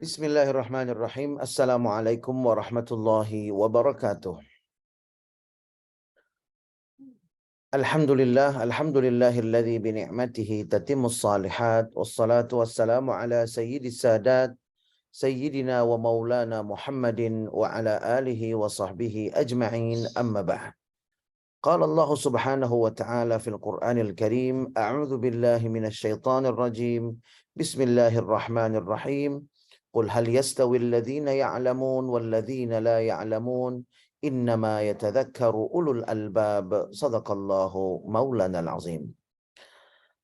Bismillahirrahmanirrahim. Assalamualaikum warahmatullahi wabarakatuh. Alhamdulillahilladzi bi ni'matihi tatimmus shalihat wassalatu wassalamu ala sayyidis sadat sayyidina wa maulana Muhammadin wa ala alihi wa sahbihi ajma'in amma ba'd. Qala Allah subhanahu wa ta'ala fil Qur'anil Karim, a'udzu billahi minasy syaithanir rajim. Bismillahirrahmanirrahim. Qul hal yastawi alladhina ya'lamun walladhina la ya'lamun innama yatadhakkaru ulul albab. Sadaqallahu maulanal azim.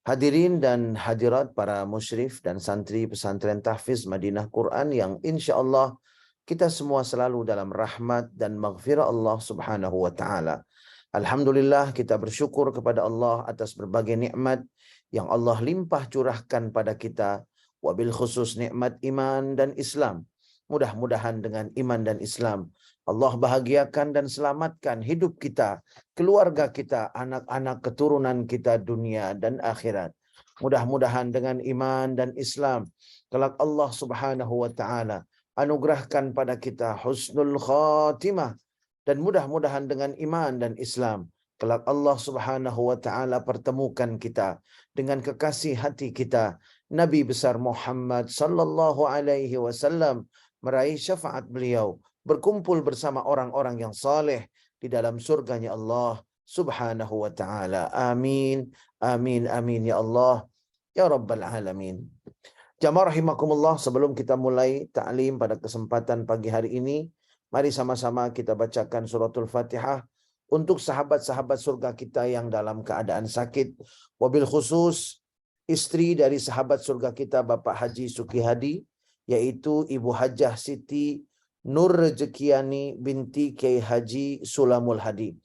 Hadirin dan hadirat para musyrif dan santri pesantren tahfiz Madinah Quran yang insyaallah kita semua selalu dalam rahmat dan maghfirah Allah subhanahu wa ta'ala. Alhamdulillah, kita bersyukur kepada Allah atas berbagai nikmat yang Allah limpah curahkan pada kita, wabil khusus nikmat iman dan Islam. Mudah-mudahan dengan iman dan Islam Allah bahagiakan dan selamatkan hidup kita, keluarga kita, anak-anak keturunan kita dunia dan akhirat. Mudah-mudahan dengan iman dan Islam kelak Allah subhanahu wa ta'ala anugerahkan pada kita husnul khatimah. Dan mudah-mudahan dengan iman dan Islam kelak Allah subhanahu wa ta'ala pertemukan kita dengan kekasih hati kita, Nabi besar Muhammad sallallahu alaihi wasallam, meraih syafaat beliau, berkumpul bersama orang-orang yang saleh di dalam surganya Allah subhanahu wa ta'ala. Amin, amin, amin ya Allah, ya Rabbal Alamin. Jamaah rahimakumullah, sebelum kita mulai ta'lim pada kesempatan pagi hari ini, mari sama-sama kita bacakan suratul Fatihah untuk sahabat-sahabat surga kita yang dalam keadaan sakit. Wabil khusus istri dari sahabat surga kita Bapak Haji Sukihadi, yaitu Ibu Hajah Siti Nur Rezekiani binti Kiai Haji Sulamul Hadi,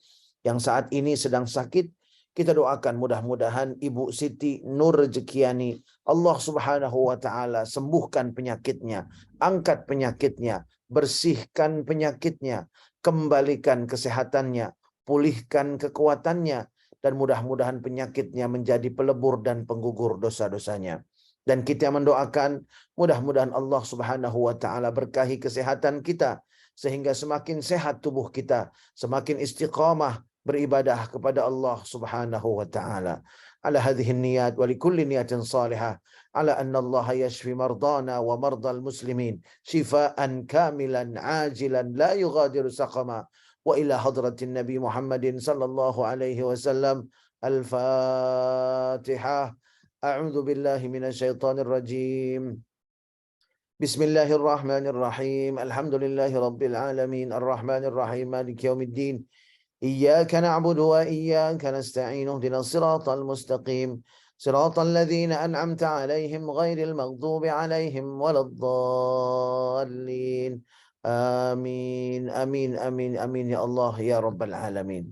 yang saat ini sedang sakit. Kita doakan mudah-mudahan Ibu Siti Nur Rezekiani Allah subhanahu wa ta'ala sembuhkan penyakitnya, angkat penyakitnya, bersihkan penyakitnya, kembalikan kesehatannya, pulihkan kekuatannya, dan mudah-mudahan penyakitnya menjadi pelebur dan penggugur dosa-dosanya. Dan kita mendoakan mudah-mudahan Allah subhanahu wa ta'ala berkahi kesehatan kita, sehingga semakin sehat tubuh kita, semakin istiqamah beribadah kepada Allah subhanahu wa ta'ala. Ala hadhihi niyat wa likulli niyatin salihah, ala anna Allah yashfi mardana wa mardal muslimin shifaan kamilan ajilan la yughadiru saqama, wa ila hadratin Nabi Muhammadin sallallahu alaihi wasallam. Al-Fatihah. A'udzu billahi minasy syaithanir rajim. Bismillahirrahmanirrahim. Alhamdulillahi rabbil alamin, arrahmanir rahim, maliki yaumiddin. Iyyaka na'budu wa iyyaka nasta'in. Ihdinas siratal mustaqim. Siratal ladzina an'amta 'alaihim ghairil maghdubi 'alaihim waladdallin. Amin, amin, amin, amin ya Allah ya Rabbal Alamin.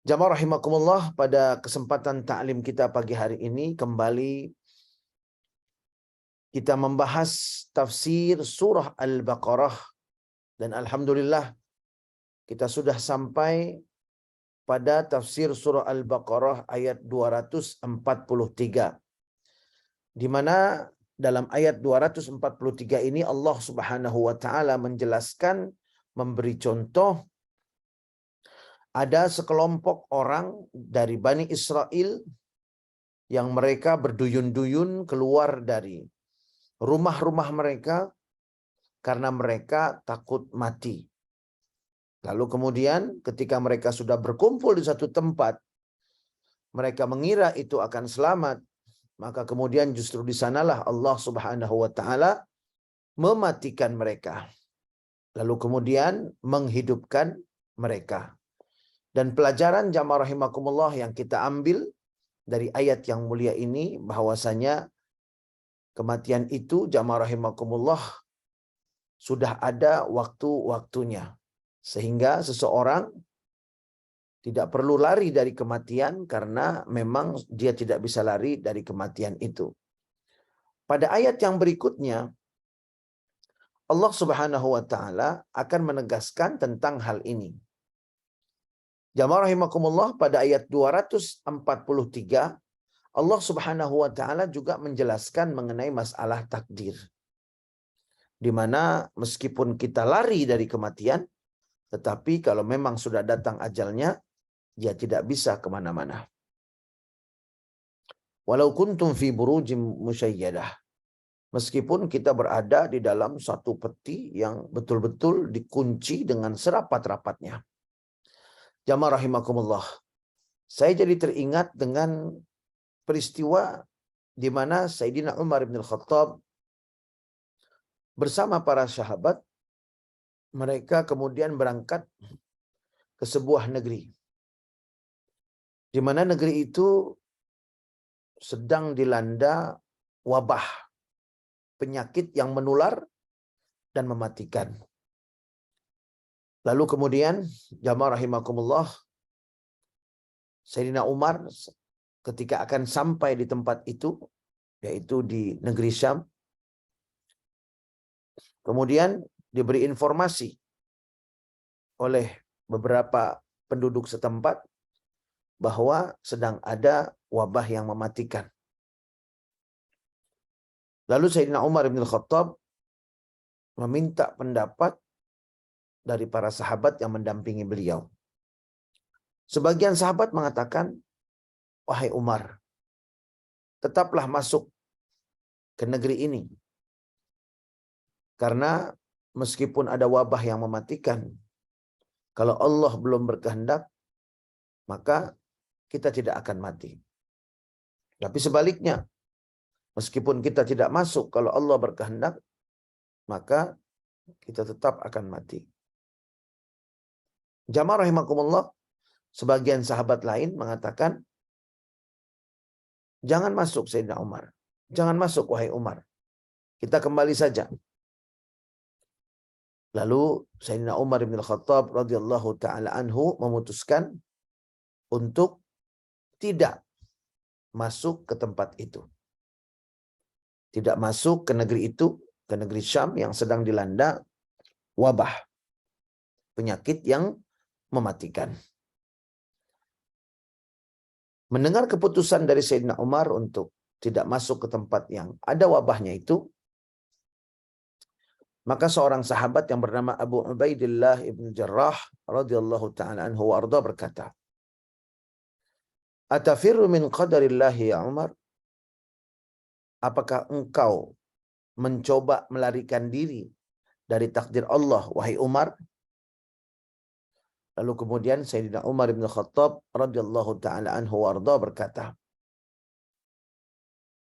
Jamaah rahimakumullah, pada kesempatan ta'lim kita pagi hari ini kembali kita membahas tafsir surah Al-Baqarah, dan alhamdulillah kita sudah sampai pada tafsir surah Al-Baqarah ayat 243, di mana dalam ayat 243 ini Allah subhanahu wa ta'ala menjelaskan, memberi contoh, ada sekelompok orang dari Bani Israel yang mereka berduyun-duyun keluar dari rumah-rumah mereka karena mereka takut mati. Lalu kemudian ketika mereka sudah berkumpul di satu tempat, mereka mengira itu akan selamat, maka kemudian justru di sanalah Allah subhanahu wa ta'ala mematikan mereka, lalu kemudian menghidupkan mereka. Dan pelajaran jamaah rahimakumullah yang kita ambil dari ayat yang mulia ini, bahwasanya kematian itu jamaah rahimakumullah sudah ada waktu-waktunya, sehingga seseorang tidak perlu lari dari kematian karena memang dia tidak bisa lari dari kematian itu. Pada ayat yang berikutnya, Allah subhanahu wa ta'ala akan menegaskan tentang hal ini. Jamaah rahimakumullah, pada ayat 243, Allah subhanahu wa ta'ala juga menjelaskan mengenai masalah takdir. di mana meskipun kita lari dari kematian, tetapi kalau memang sudah datang ajalnya, dia tidak bisa kemana-mana. Walau kuntum fi burujim musyayyadah. Meskipun kita berada di dalam satu peti yang betul-betul dikunci dengan serapat-rapatnya. Jamaah rahimakumullah. Saya jadi teringat dengan peristiwa di mana Sayyidina Umar bin Khattab bersama para sahabat, mereka kemudian berangkat ke sebuah negeri. Di mana negeri itu sedang dilanda wabah, penyakit yang menular dan mematikan. Lalu kemudian, jamaah rahimakumullah, Sayyidina Umar ketika akan sampai di tempat itu, yaitu di negeri Syam, kemudian diberi informasi oleh beberapa penduduk setempat bahwa sedang ada wabah yang mematikan. Lalu Sayyidina Umar bin Khattab meminta pendapat dari para sahabat yang mendampingi beliau. Sebagian sahabat mengatakan, wahai Umar, tetaplah masuk ke negeri ini. Karena meskipun ada wabah yang mematikan, kalau Allah belum berkehendak, maka kita tidak akan mati. Tapi sebaliknya, meskipun kita tidak masuk, kalau Allah berkehendak, maka kita tetap akan mati. Jamaah rahimakumullah, sebagian sahabat lain mengatakan, jangan masuk Sayyidina Umar. Jangan masuk wahai Umar. Kita kembali saja. Lalu Sayyidina Umar bin Khattab radhiyallahu taala anhu memutuskan untuk tidak masuk ke tempat itu. Tidak masuk ke negeri itu, ke negeri Syam yang sedang dilanda wabah, penyakit yang mematikan. Mendengar keputusan dari Sayyidina Umar untuk tidak masuk ke tempat yang ada wabahnya itu, maka seorang sahabat yang bernama Abu Ubaidillah ibn Jarrah radhiyallahu ta'ala anhu wa arda berkata, Atafirru min qadarillahi ya Umar? Apakah engkau mencoba melarikan diri dari takdir Allah, wahai Umar? Lalu kemudian Sayyidina Umar bin Khattab radhiyallahu ta'ala anhu wa arda berkata,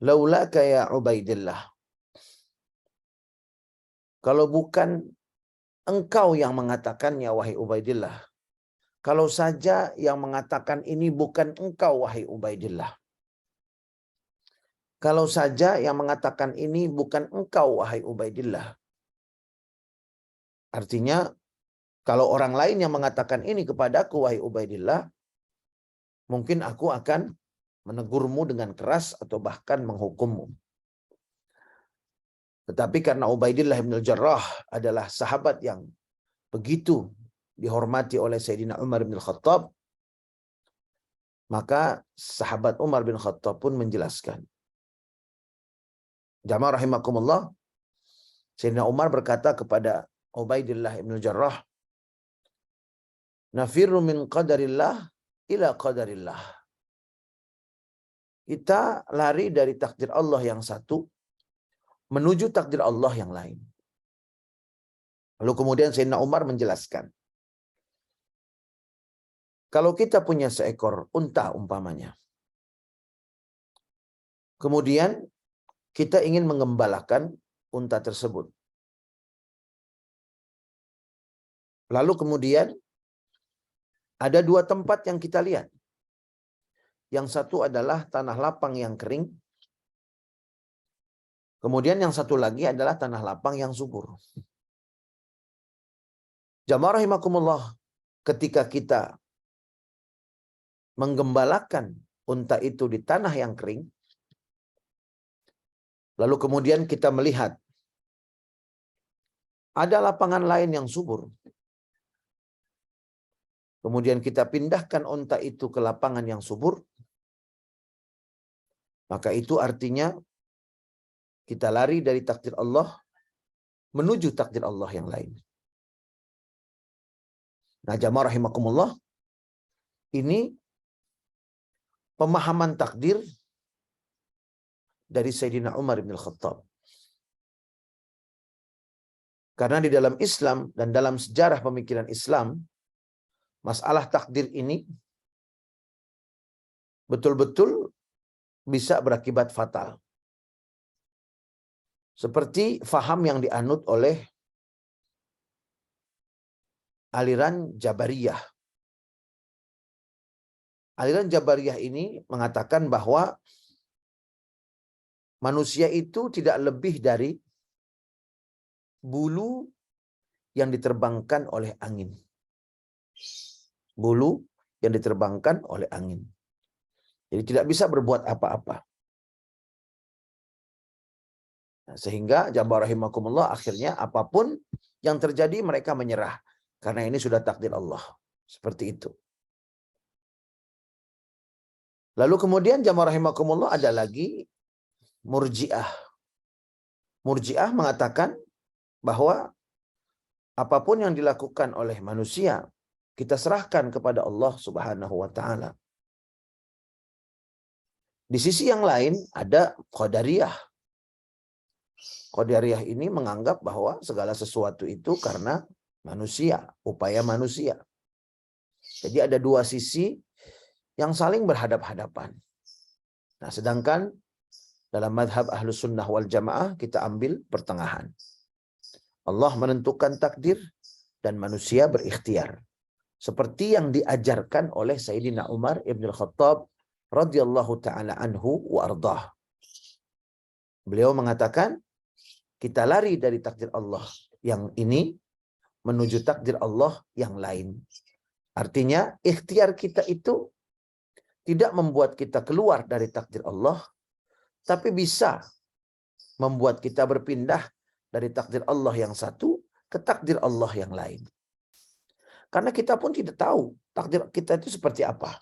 Laulaka ya Ubaidillah. Kalau bukan engkau yang mengatakannya, wahai Ubaidillah. Kalau saja yang mengatakan ini bukan engkau, wahai Ubaidillah. Kalau saja yang mengatakan ini bukan engkau, wahai Ubaidillah. Artinya, kalau orang lain yang mengatakan ini kepadaku, wahai Ubaidillah, mungkin aku akan menegurmu dengan keras atau bahkan menghukummu. Tetapi karena Ubaidillah bin Jarrah adalah sahabat yang begitu dihormati oleh Sayyidina Umar bin Khattab, maka sahabat Umar bin Khattab pun menjelaskan. Jamaah rahimakumullah, Sayyidina Umar berkata kepada Ubaidillah bin Jarrah, Nafirru min qadarillah ila qadarillah. Kita lari dari takdir Allah yang satu menuju takdir Allah yang lain. Lalu kemudian Sayyidina Umar menjelaskan, kalau kita punya seekor unta umpamanya, kemudian kita ingin mengembalakan unta tersebut. Lalu kemudian ada dua tempat yang kita lihat. Yang satu adalah tanah lapang yang kering. Kemudian yang satu lagi adalah tanah lapang yang subur. Jamaah rahimakumullah, ketika kita menggembalakan unta itu di tanah yang kering, lalu kemudian kita melihat ada lapangan lain yang subur. Kemudian kita pindahkan unta itu ke lapangan yang subur, maka itu artinya kita lari dari takdir Allah menuju takdir Allah yang lain. Nah, jamaah rahimakumullah, ini pemahaman takdir dari Sayyidina Umar bin Khattab. Karena di dalam Islam dan dalam sejarah pemikiran Islam, masalah takdir ini betul-betul bisa berakibat fatal. Seperti faham yang dianut oleh aliran Jabariyah. Aliran Jabariyah ini mengatakan bahwa manusia itu tidak lebih dari bulu yang diterbangkan oleh angin. Bulu yang diterbangkan oleh angin. Jadi tidak bisa berbuat apa-apa. Nah, sehingga jamaah rahimakumullah, akhirnya apapun yang terjadi mereka menyerah. Karena ini sudah takdir Allah. Seperti itu. Lalu kemudian jamaah rahimakumullah ada lagi Murji'ah. Murji'ah mengatakan bahwa apapun yang dilakukan oleh manusia, kita serahkan kepada Allah Subhanahu wa Ta'ala. Di sisi yang lain ada Qadariyah. Qadariyah ini menganggap bahwa segala sesuatu itu karena manusia, upaya manusia. Jadi ada dua sisi yang saling berhadap-hadapan. Nah, sedangkan dalam madhab Ahlus Sunnah wal Jamaah kita ambil pertengahan. Allah menentukan takdir dan manusia berikhtiar. Seperti yang diajarkan oleh Sayyidina Umar ibn Khattab radhiyallahu ta'ala anhu wa ardah. Beliau mengatakan, kita lari dari takdir Allah yang ini menuju takdir Allah yang lain. Artinya, ikhtiar kita itu tidak membuat kita keluar dari takdir Allah, tapi bisa membuat kita berpindah dari takdir Allah yang satu ke takdir Allah yang lain. Karena kita pun tidak tahu takdir kita itu seperti apa.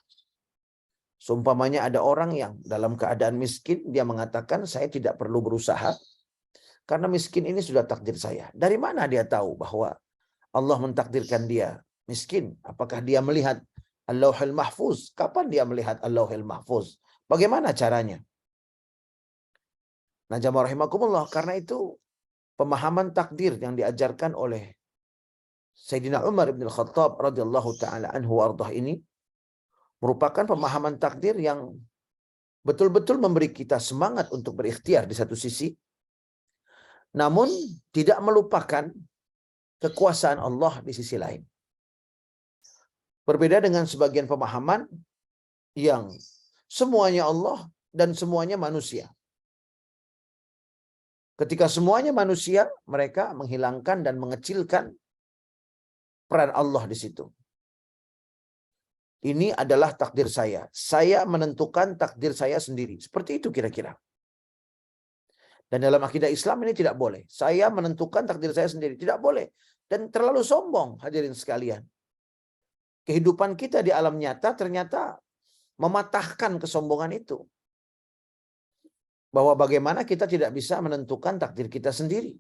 Seumpamanya ada orang yang dalam keadaan miskin, dia mengatakan saya tidak perlu berusaha karena miskin ini sudah takdir saya. Dari mana dia tahu bahwa Allah mentakdirkan dia miskin? Apakah dia melihat Al-Lauhul Mahfuz? Kapan dia melihat Al-Lauhul Mahfuz? Bagaimana caranya? Nah, jamaah rahimakumullah, karena itu pemahaman takdir yang diajarkan oleh Sayyidina Umar bin Khattab radhiyallahu ta'ala anhu wardah ini merupakan pemahaman takdir yang betul-betul memberi kita semangat untuk berikhtiar di satu sisi, namun tidak melupakan kekuasaan Allah di sisi lain. Berbeda dengan sebagian pemahaman yang semuanya Allah dan semuanya manusia. Ketika semuanya manusia, mereka menghilangkan dan mengecilkan peran Allah di situ. Ini adalah takdir saya. Saya menentukan takdir saya sendiri. Seperti itu kira-kira. Dan dalam akidah Islam ini tidak boleh. Saya menentukan takdir saya sendiri. Tidak boleh. Dan terlalu sombong, hadirin sekalian. Kehidupan kita di alam nyata ternyata mematahkan kesombongan itu. Bahwa bagaimana kita tidak bisa menentukan takdir kita sendiri.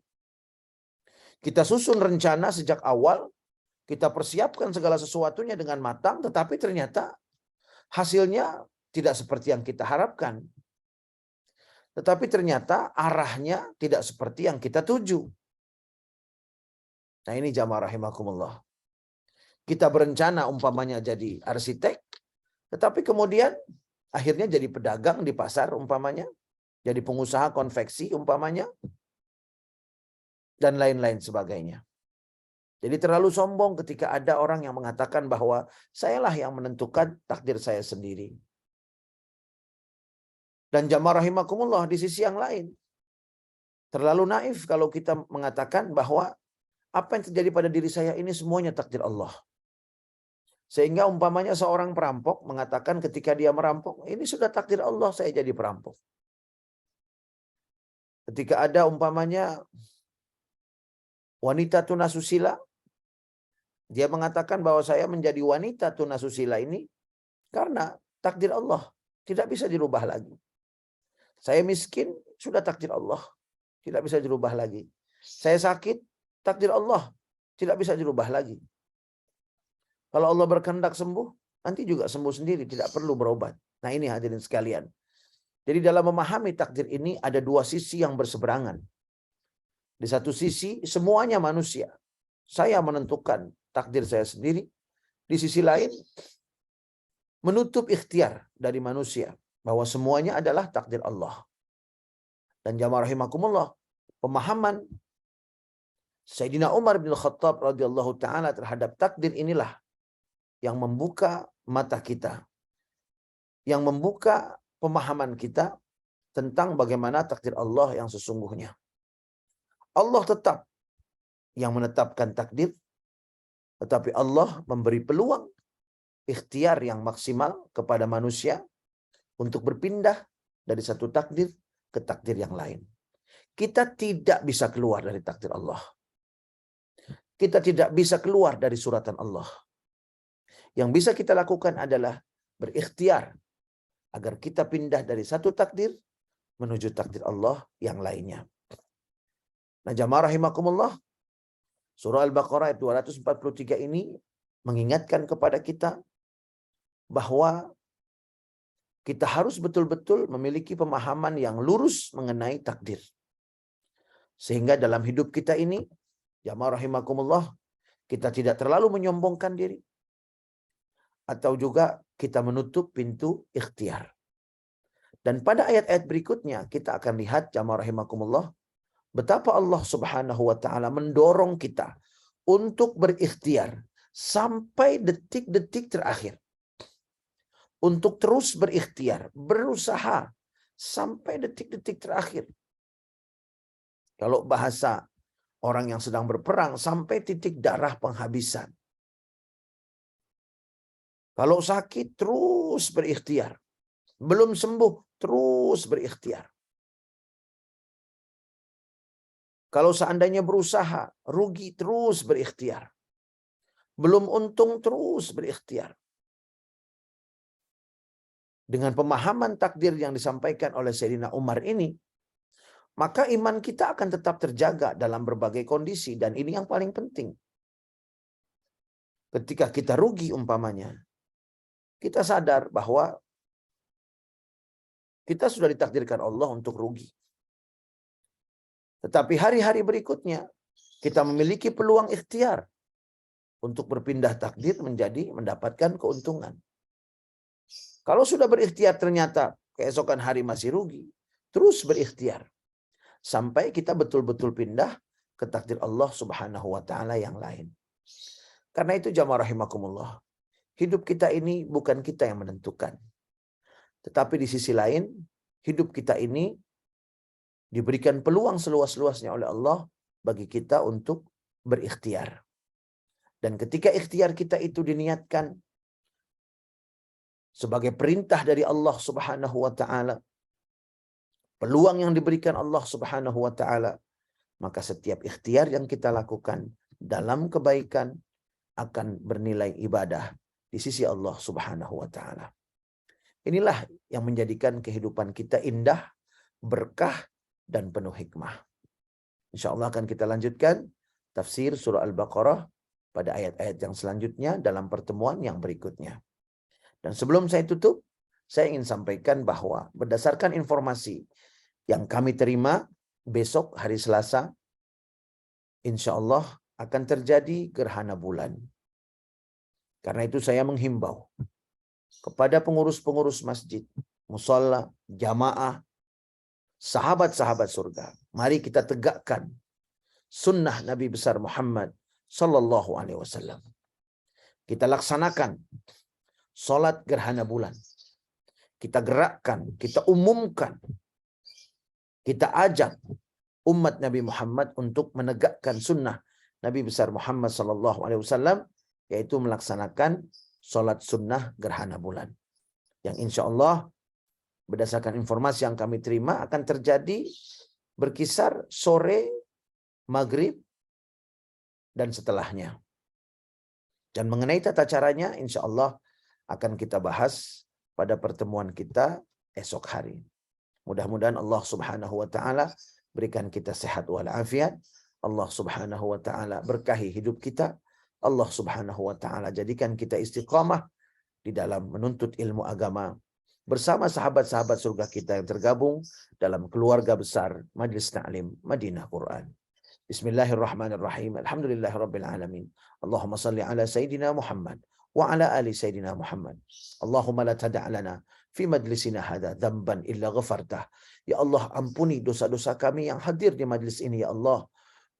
Kita susun rencana sejak awal, kita persiapkan segala sesuatunya dengan matang, tetapi ternyata hasilnya tidak seperti yang kita harapkan. Tetapi ternyata arahnya tidak seperti yang kita tuju. Nah, ini jamaah rahimakumullah. Kita berencana umpamanya jadi arsitek, tetapi kemudian akhirnya jadi pedagang di pasar umpamanya, jadi pengusaha konveksi umpamanya, dan lain-lain sebagainya. Jadi terlalu sombong ketika ada orang yang mengatakan bahwa sayalah yang menentukan takdir saya sendiri. Dan jamaah rahimakumullah, di sisi yang lain, terlalu naif kalau kita mengatakan bahwa apa yang terjadi pada diri saya ini semuanya takdir Allah. Sehingga umpamanya seorang perampok mengatakan ketika dia merampok, ini sudah takdir Allah saya jadi perampok. Ketika ada umpamanya wanita tunasusila, dia mengatakan bahwa saya menjadi wanita tunasusila ini karena takdir Allah, tidak bisa dirubah lagi. Saya miskin, sudah takdir Allah, tidak bisa dirubah lagi. Saya sakit, takdir Allah. Tidak bisa dirubah lagi. Kalau Allah berkehendak sembuh, nanti juga sembuh sendiri. Tidak perlu berobat. Nah ini hadirin sekalian. Jadi dalam memahami takdir ini ada dua sisi yang berseberangan. Di satu sisi semuanya manusia. Saya menentukan takdir saya sendiri. Di sisi lain menutup ikhtiar dari manusia. Bahwa semuanya adalah takdir Allah. Dan jamaah rahimakumullah, pemahaman Sayyidina Umar bin Khattab radhiyallahu taala terhadap takdir inilah yang membuka mata kita, yang membuka pemahaman kita tentang bagaimana takdir Allah yang sesungguhnya. Allah tetap yang menetapkan takdir, tetapi Allah memberi peluang ikhtiar yang maksimal kepada manusia untuk berpindah dari satu takdir ke takdir yang lain. Kita tidak bisa keluar dari takdir Allah. Kita tidak bisa keluar dari suratan Allah. Yang bisa kita lakukan adalah berikhtiar agar kita pindah dari satu takdir menuju takdir Allah yang lainnya. Nah, jamaah rahimakumullah, surah Al-Baqarah ayat 243 ini mengingatkan kepada kita bahwa kita harus betul-betul memiliki pemahaman yang lurus mengenai takdir. Sehingga dalam hidup kita ini, jamaah rahimakumullah, kita tidak terlalu menyombongkan diri. Atau juga kita menutup pintu ikhtiar. Dan pada ayat-ayat berikutnya kita akan lihat jamaah rahimakumullah betapa Allah Subhanahu wa taala mendorong kita untuk berikhtiar sampai detik-detik terakhir. Untuk terus berikhtiar, berusaha sampai detik-detik terakhir. Kalau bahasa orang yang sedang berperang, sampai titik darah penghabisan. Kalau sakit, terus berikhtiar. Belum sembuh, terus berikhtiar. Kalau seandainya berusaha, rugi, terus berikhtiar. Belum untung, terus berikhtiar. Dengan pemahaman takdir yang disampaikan oleh Sayyidina Umar ini, maka iman kita akan tetap terjaga dalam berbagai kondisi. Dan ini yang paling penting. Ketika kita rugi umpamanya, kita sadar bahwa kita sudah ditakdirkan Allah untuk rugi. Tetapi hari-hari berikutnya, kita memiliki peluang ikhtiar untuk berpindah takdir menjadi mendapatkan keuntungan. Kalau sudah berikhtiar ternyata keesokan hari masih rugi, terus berikhtiar. Sampai kita betul-betul pindah ke takdir Allah Subhanahu wa taala yang lain. Karena itu jamaah rahimakumullah, hidup kita ini bukan kita yang menentukan. Tetapi di sisi lain, hidup kita ini diberikan peluang seluas-luasnya oleh Allah bagi kita untuk berikhtiar. Dan ketika ikhtiar kita itu diniatkan sebagai perintah dari Allah Subhanahu wa taala, peluang yang diberikan Allah Subhanahu wa taala, maka setiap ikhtiar yang kita lakukan dalam kebaikan akan bernilai ibadah di sisi Allah Subhanahu wa taala. Inilah yang menjadikan kehidupan kita indah, berkah, dan penuh hikmah. InsyaAllah akan kita lanjutkan tafsir surah Al-Baqarah pada ayat-ayat yang selanjutnya dalam pertemuan yang berikutnya. Dan sebelum saya tutup, saya ingin sampaikan bahwa berdasarkan informasi yang kami terima, besok hari Selasa, InsyaAllah akan terjadi gerhana bulan. Karena itu saya menghimbau kepada pengurus-pengurus masjid, musalla, jamaah, sahabat-sahabat surga, mari kita tegakkan sunnah Nabi besar Muhammad sallallahu alaihi wasallam. Kita laksanakan salat gerhana bulan. Kita gerakkan, kita umumkan, kita ajak umat Nabi Muhammad untuk menegakkan sunnah Nabi besar Muhammad sallallahu alaihi wasallam, yaitu melaksanakan salat sunnah gerhana bulan. Yang insya Allah berdasarkan informasi yang kami terima akan terjadi berkisar sore, maghrib, dan setelahnya. Dan mengenai tata caranya insya Allah akan kita bahas pada pertemuan kita esok hari. Mudah-mudahan Allah Subhanahu wa taala berikan kita sehat walafiat. Allah Subhanahu wa taala berkahi hidup kita. Allah Subhanahu wa taala jadikan kita istiqamah di dalam menuntut ilmu agama bersama sahabat-sahabat surga kita yang tergabung dalam keluarga besar Majelis Ta'lim Madinah Quran. Bismillahirrahmanirrahim. Alhamdulillahirabbil alamin. Allahumma salli ala sayidina Muhammad wa ala ali sayidina Muhammad. Allahumma la tada' lana fi majlisina hadza dzamban illa ghafartah. Ya Allah, ampuni dosa-dosa kami yang hadir di majlis ini ya Allah.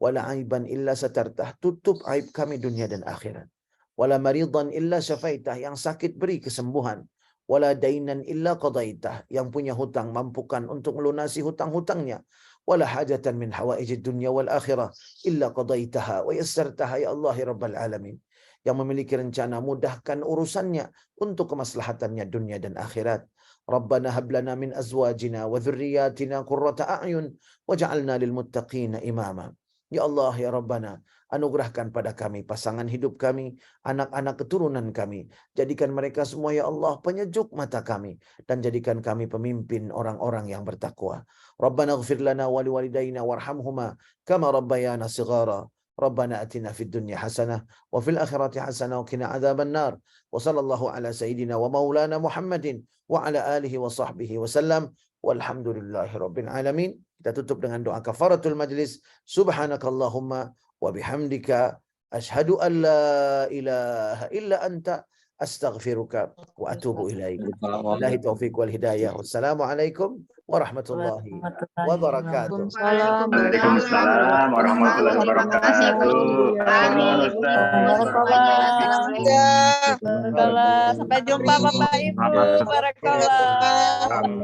Wala aiban illa satartah. Tutup aib kami dunia dan akhirat. Wala maridan illa syafaitah. Yang sakit beri kesembuhan. Wala dainan illa qadaitah. Yang punya hutang mampukan untuk melunasi hutang-hutangnya. Wala hajatan min hawaijid dunya wal akhirah illa qadaitaha wa yassartaha ya Allah ya rabbal alamin. Yang memiliki rencana mudahkan urusannya untuk kemaslahatannya dunia dan akhirat. Rabbana hab lana min azwajina wa dhurriyyatina qurrata a'yun waj'alna lil muttaqina imama. Ya Allah ya Rabbana, anugerahkan pada kami pasangan hidup kami, anak-anak keturunan kami. Jadikan mereka semua ya Allah penyejuk mata kami dan jadikan kami pemimpin orang-orang yang bertakwa. Rabbana ighfir lana wa liwalidayna warhamhuma kama rabbayana shighara. Rabbana atina fid dunya hasanah wa fil akhirati hasanah wa qina adzaban nar. Wa sallallahu ala sayyidina wa maulana Muhammadin wa ala alihi wa sahbihi wa sallam. Walhamdulillahi rabbil alamin. Kita tutup dengan doa kafaratul majlis. Subhanakallahumma wa bihamdika asyhadu an la ilaha illa anta astaghfiruka wa atubu ilaik. Billahi taufiq wal hidayah. Wassalamualaikum warahmatullahi wabarakatuh. Waalaikumsalam warahmatullahi wabarakatuh. Amin. Sampai jumpa Bapak Ibu. Barakallah.